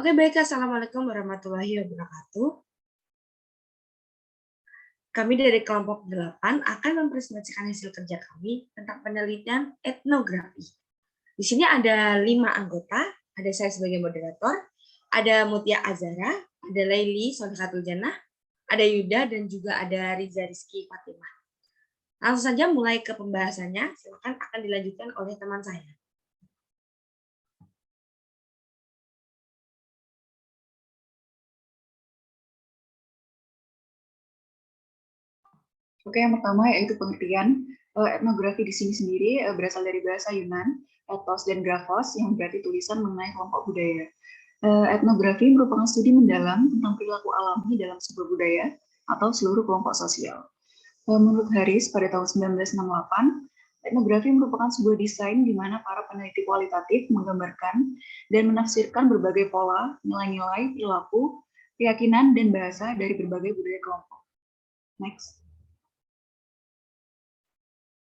Oke, baik. Assalamualaikum warahmatullahi wabarakatuh. Kami dari kelompok 8 akan mempresentasikan hasil kerja kami tentang penelitian etnografi. Di sini ada 5 anggota, ada saya sebagai moderator, ada Mutia Azara, ada Laili Sodikatul Jannah, ada Yuda, dan juga ada Riza Rizky Fatimah. Langsung saja mulai ke pembahasannya, silakan akan dilanjutkan oleh teman saya. Oke, yang pertama yaitu pengertian. Etnografi di sini sendiri berasal dari bahasa Yunan, ethos dan graphos, yang berarti tulisan mengenai kelompok budaya. Etnografi merupakan studi mendalam tentang perilaku alami dalam sebuah budaya atau seluruh kelompok sosial. Menurut Harris pada tahun 1968, etnografi merupakan sebuah desain di mana para peneliti kualitatif menggambarkan dan menafsirkan berbagai pola, nilai-nilai, perilaku, keyakinan, dan bahasa dari berbagai budaya kelompok. Next.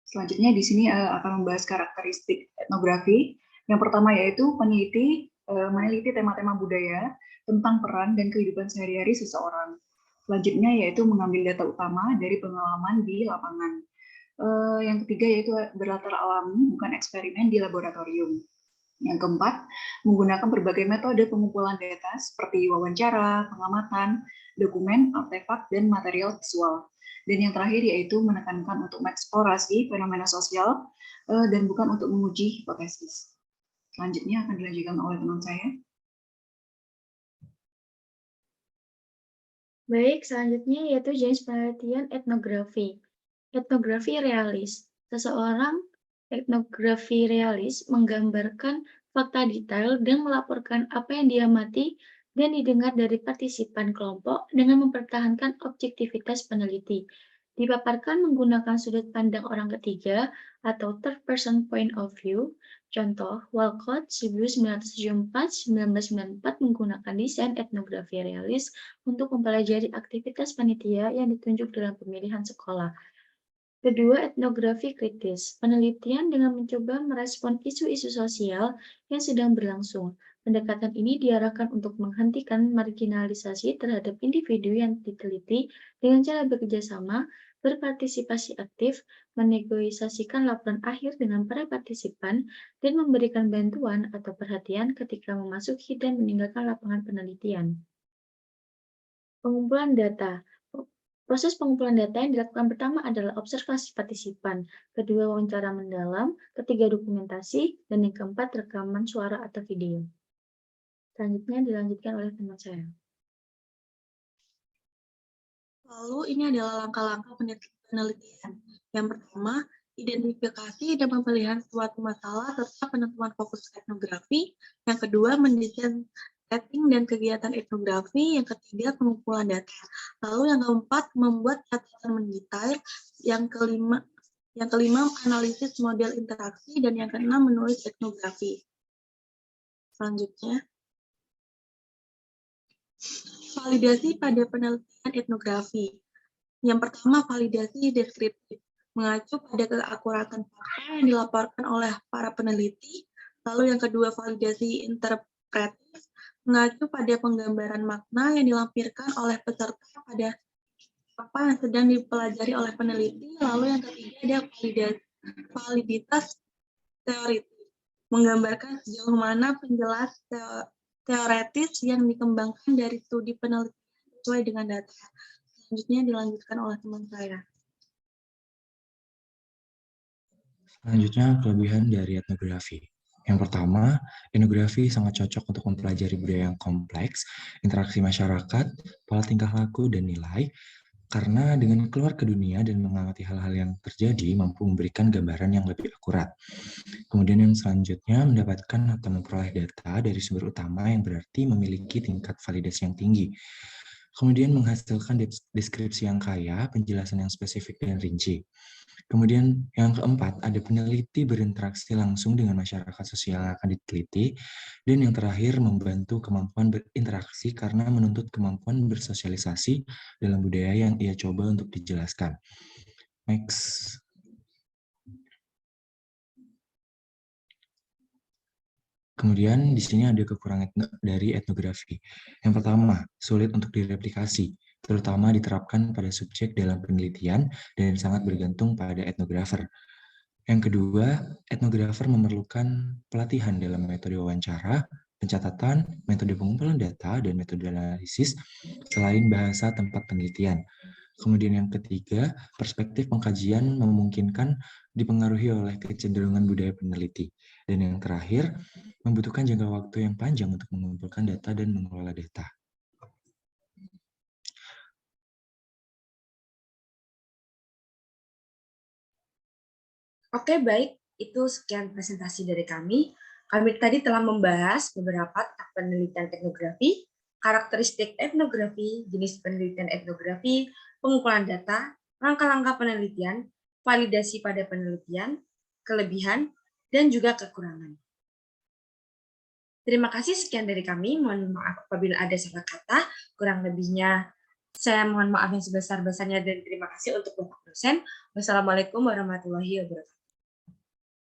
Selanjutnya di sini akan membahas karakteristik etnografi. Yang pertama yaitu peneliti meneliti tema-tema budaya tentang peran dan kehidupan sehari-hari seseorang. Selanjutnya yaitu mengambil data utama dari pengalaman di lapangan. Yang ketiga yaitu berlatar alami, bukan eksperimen di laboratorium. Yang keempat, menggunakan berbagai metode pengumpulan data seperti wawancara, pengamatan, dokumen, artefak, dan material visual. Dan yang terakhir yaitu menekankan untuk mengeksplorasi fenomena sosial dan bukan untuk menguji hipotesis. Selanjutnya akan dilanjutkan oleh teman saya. Baik, selanjutnya yaitu jenis penelitian etnografi. Etnografi realis. Seseorang etnografi realis menggambarkan fakta detail dan melaporkan apa yang diamati dan didengar dari partisipan kelompok dengan mempertahankan objektivitas peneliti. Dipaparkan menggunakan sudut pandang orang ketiga atau third person point of view. Contoh, Walcott 1974-1994 menggunakan desain etnografi realis untuk mempelajari aktivitas panitia yang ditunjuk dalam pemilihan sekolah. Kedua, etnografi kritis. Penelitian dengan mencoba merespon isu-isu sosial yang sedang berlangsung. Pendekatan ini diarahkan untuk menghentikan marginalisasi terhadap individu yang diteliti dengan cara bekerjasama, berpartisipasi aktif, menegosiasikan laporan akhir dengan para partisipan, dan memberikan bantuan atau perhatian ketika memasuki dan meninggalkan lapangan penelitian. Pengumpulan data. Proses pengumpulan data yang dilakukan pertama adalah observasi partisipan, kedua wawancara mendalam, ketiga dokumentasi, dan yang keempat rekaman suara atau video. Selanjutnya dilanjutkan oleh teman saya. Lalu ini adalah langkah-langkah penelitian. Yang pertama, identifikasi dan pemilihan suatu masalah serta penentuan fokus etnografi. Yang kedua, mendesain setting dan kegiatan etnografi. Yang ketiga, pengumpulan data. Lalu yang keempat, membuat catatan mendetail. Yang kelima, analisis model interaksi. Dan yang keenam, menulis etnografi. Selanjutnya, validasi pada penelitian etnografi. Yang pertama, validasi deskriptif. Mengacu pada keakuratan fakta yang dilaporkan oleh para peneliti. Lalu yang kedua, validasi interpretatif. Mengacu pada penggambaran makna yang dilampirkan oleh peserta pada apa yang sedang dipelajari oleh peneliti. Lalu yang ketiga, ada validitas teoritis. Menggambarkan sejauh mana penjelas teoretis yang dikembangkan dari studi penelitian sesuai dengan data. Selanjutnya dilanjutkan oleh teman saya. Selanjutnya, kelebihan dari etnografi. Yang pertama, etnografi sangat cocok untuk mempelajari budaya yang kompleks, interaksi masyarakat, pola tingkah laku, dan nilai, karena dengan keluar ke dunia dan mengamati hal-hal yang terjadi, mampu memberikan gambaran yang lebih akurat. Kemudian yang selanjutnya, mendapatkan atau memperoleh data dari sumber utama yang berarti memiliki tingkat validasi yang tinggi. Kemudian menghasilkan deskripsi yang kaya, penjelasan yang spesifik dan rinci. Kemudian yang keempat, ada peneliti berinteraksi langsung dengan masyarakat sosial yang akan diteliti. Dan yang terakhir, membantu kemampuan berinteraksi karena menuntut kemampuan bersosialisasi dalam budaya yang ia coba untuk dijelaskan. Next. Kemudian di sini ada kekurangan dari etnografi. Yang pertama, sulit untuk direplikasi, terutama diterapkan pada subjek dalam penelitian dan sangat bergantung pada etnografer. Yang kedua, etnografer memerlukan pelatihan dalam metode wawancara, pencatatan, metode pengumpulan data, dan metode analisis selain bahasa tempat penelitian. Kemudian yang ketiga, perspektif pengkajian memungkinkan dipengaruhi oleh kecenderungan budaya peneliti. Dan yang terakhir, membutuhkan jangka waktu yang panjang untuk mengumpulkan data dan mengelola data. Oke, baik. Itu sekian presentasi dari kami. Kami tadi telah membahas beberapa tentang penelitian etnografi, karakteristik etnografi, jenis penelitian etnografi, pengumpulan data, langkah-langkah penelitian, validasi pada penelitian, kelebihan, dan juga kekurangan. Terima kasih, sekian dari kami. Mohon maaf apabila ada salah kata, kurang lebihnya saya mohon maaf yang sebesar-besarnya dan terima kasih untuk Bapak dosen. Wassalamualaikum warahmatullahi wabarakatuh.